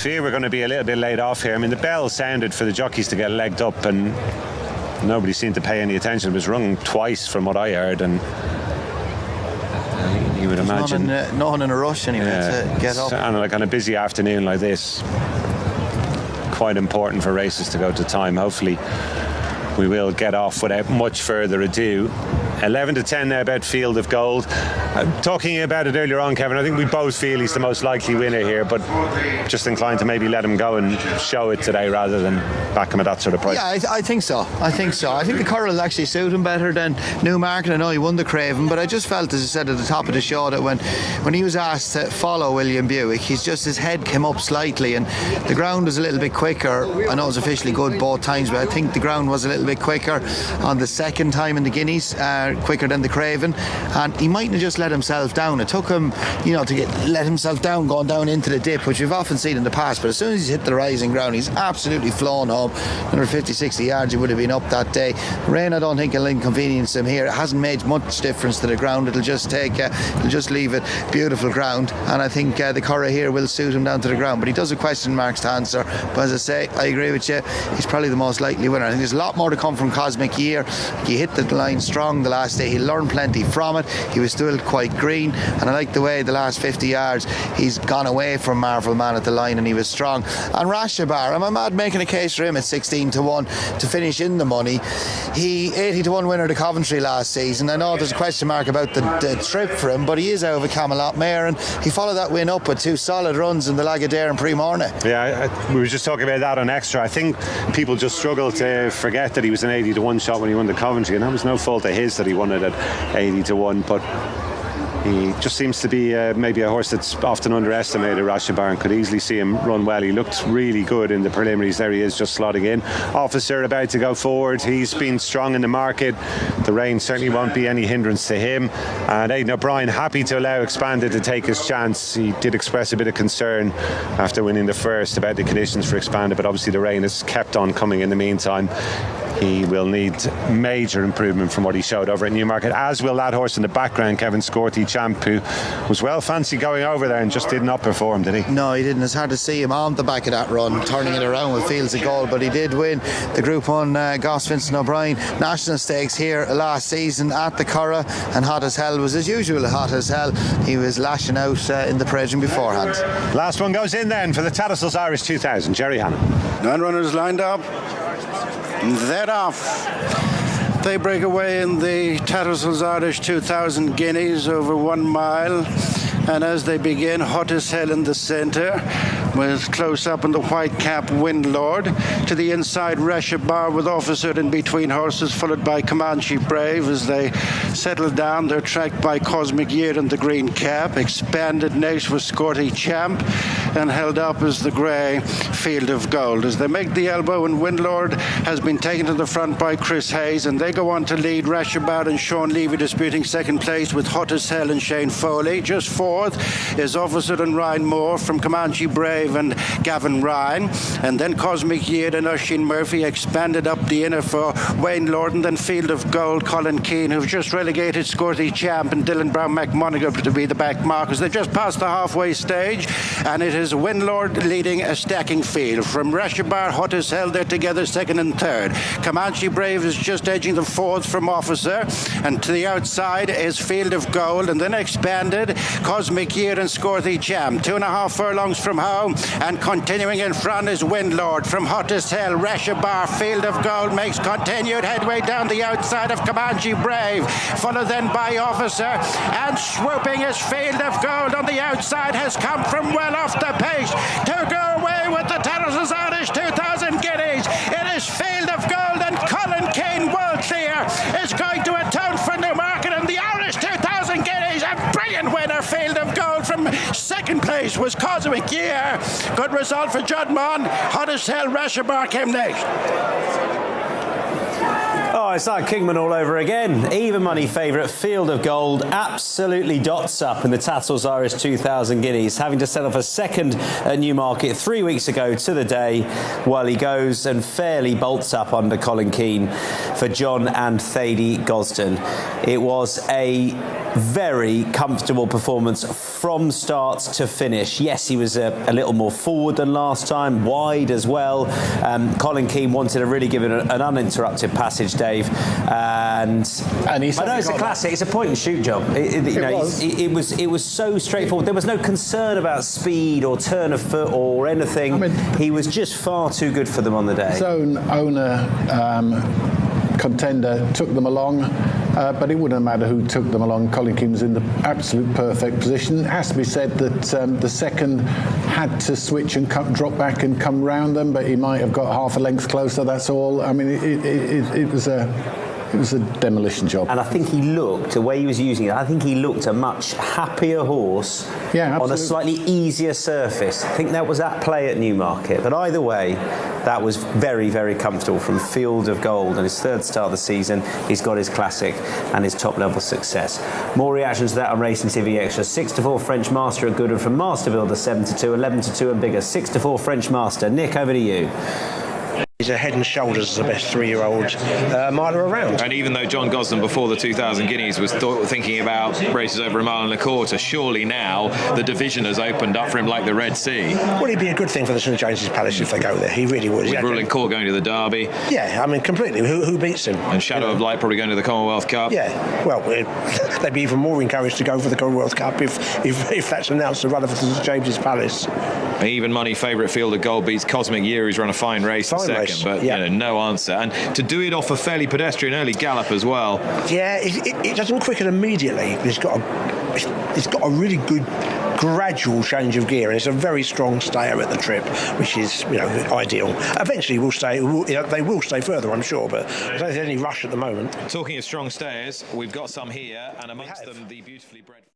Fear we're going to be a little bit laid off here. I mean, the bell sounded for the jockeys to get legged up and nobody seemed to pay any attention. It was rung twice from what I heard, and you would imagine not in a rush anyway to get up. And like on a busy afternoon like this, quite important for races to go to time. Hopefully we will get off without much further ado. 11 to 10 now about Field of Gold. Talking about it earlier on, Kevin, I think we both feel he's the most likely winner here, but just inclined to maybe let him go and show it today rather than back him at that sort of price. Yeah, I think so. I think the Curragh will actually suit him better than Newmarket. I know he won the Craven, but I just felt, as I said at the top of the show, that when he was asked to follow William Buick, his head came up slightly and the ground was a little bit quicker. I know it was officially good both times, but I think the ground was a little bit quicker on the second time in the Guineas, quicker than the Craven, and he mightn't have just let himself down. It took him, to let himself down going down into the dip, which we've often seen in the past, but as soon as he's hit the rising ground, he's absolutely flown home. Another 50-60 yards he would have been up that day. Rain, I don't think will inconvenience him here. It hasn't made much difference to the ground. It'll just leave it beautiful ground, and I think the Curragh here will suit him down to the ground, but he does have question marks to answer. But as I say, I agree with you, he's probably the most likely winner. I think there's a lot more to come from Cosmic Year. He hit the line strong the last day. He learned plenty from it. He was still quite green, and I like the way the last 50 yards he's gone away from Marvel Man at the line, and he was strong. And Rashabar, I'm mad making a case for him at 16 to 1 to finish in the money. He 80 to 1 winner to Coventry last season. I know there's a question mark about the trip for him, but he is out of a Camelot mare, and he followed that win up with two solid runs in the Lagardère and Pre-Morna. Yeah, we were just talking about that on Extra. I think people just struggle to forget that he was an 80 to 1 shot when he won the Coventry, and that was no fault of his that he won it at 80 to 1, but he just seems to be maybe a horse that's often underestimated, Rashabar, and could easily see him run well. He looked really good in the preliminaries. There he is, just slotting in. Officer about to go forward. He's been strong in the market. The rain certainly won't be any hindrance to him. And Aidan O'Brien happy to allow Expanded to take his chance. He did express a bit of concern after winning the first about the conditions for Expanded, but obviously the rain has kept on coming in the meantime. He will need major improvement from what he showed over at Newmarket, as will that horse in the background, Kevin Scorty Champ, who was well fancy going over there and just did not perform, did he? No, he didn't. It's hard to see him on the back of that run, turning it around with Fields of Gold, but he did win the Group 1 Goss Vincent O'Brien National Stakes here last season at the Curragh, and hot as hell was as usual, hot as hell. He was lashing out in the President beforehand. Last one goes in then for the Tattersalls Irish 2000, Jerry Hannon. 9 runners lined up. They're off. They break away in the Tattersalls Irish 2000 Guineas over 1 mile. And as they begin, hot as hell in the centre, with close up in the white cap Windlord. To the inside, Rashabar with Officer in between horses, followed by Comanche Brave. As they settle down, they're tracked by Cosmic Year in the green cap. Expanded next with Scorty Champ, and held up is the grey Field of Gold. As they make the elbow, and Windlord has been taken to the front by Chris Hayes, and they go on to lead Rashabar and Sean Levy disputing second place with Hot as Hell and Shane Foley. Just fourth is Officer and Ryan Moore from Comanche Brave and Gavin Ryan, and then Cosmic Year and Oisin Murphy. Expanded up the inner for Wayne Lorden, then Field of Gold, Colin Keane, who've just relegated Scorty Champ and Dylan Brown McMonigle to be the back markers. They've just passed the halfway stage, and it is Windlord leading a stacking field. From Rashabar, Hot as Hell, they're together second and third. Comanche Brave is just edging the fourth from Officer, and to the outside is Field of Gold, and then Expanded, Cosmic Year and Scorty Champ. 2.5 furlongs from home, and continuing in front is Windlord from Hot as Hell. Rashabar, Field of Gold makes continued headway down the outside of Comanche Brave, followed then by Officer, and swooping is Field of Gold on the outside, has come from well off the pace to go away with the Tattersalls Irish 2000 Guineas. It is Field of Gold, and Colin Keane, well clear, is going to atone for Newmarket in the Irish 2000 Guineas. A brilliant winner, Field of Gold. From second place was Cosmic Year. Good result for Judd Mon. Hot as Hell, Rashabar came next. Oh, it's like Kingman all over again. Even money favourite Field of Gold absolutely dots up in the Tattersalls Irish 2000 Guineas, having to set off a second at Newmarket 3 weeks ago to the day, while he goes and fairly bolts up under Colin Keane for John and Thady Gosden. It was a very comfortable performance from start to finish. Yes, he was a little more forward than last time, wide as well. Colin Keane wanted to really give it an uninterrupted passage, Dave. And I know it's a classic. It's a point and shoot job. It was so straightforward. There was no concern about speed or turn of foot or anything. I mean, he was just far too good for them on the day. His own owner, contender, took them along, but it wouldn't matter who took them along. Colin Keane was in the absolute perfect position. It has to be said that the second had to switch and drop back and come round them, but he might have got half a length closer. That's all. I mean, it was a demolition job. And I think he looked, the way he was using it, I think he looked a much happier horse on a slightly easier surface. I think that was at play at Newmarket. But either way, that was very, very comfortable from Field of Gold. And his third start of the season, he's got his classic and his top-level success. More reactions to that on Racing TV Extra. 6-4 French Master at Goodwood from Master Builder, 7-2, 11-2 and bigger. 6-4 French Master. Nick, over to you. He's a head and shoulders the best 3-year-old miler around. And even though John Gosden before the 2000 Guineas was thinking about races over a mile and a quarter, surely now the division has opened up for him like the Red Sea. Well, it'd be a good thing for the St James's Palace if they go there. He really would. With Ruling Court going to the Derby. Yeah, I mean, completely. Who beats him? And Shadow of Light probably going to the Commonwealth Cup. Yeah, well, they'd be even more encouraged to go for the Commonwealth Cup if that's announced, the run of the St James's Palace. Even money favourite Field of Gold beats Cosmic Year, who's run a fine race in second, but no answer. And to do it off a fairly pedestrian early gallop as well. Yeah, it doesn't quicken immediately, but it's got a really good gradual change of gear, and it's a very strong stayer at the trip, which is ideal. Eventually they will stay further, I'm sure, but I don't think there's any rush at the moment. Talking of strong stayers, we've got some here, and amongst them the beautifully bred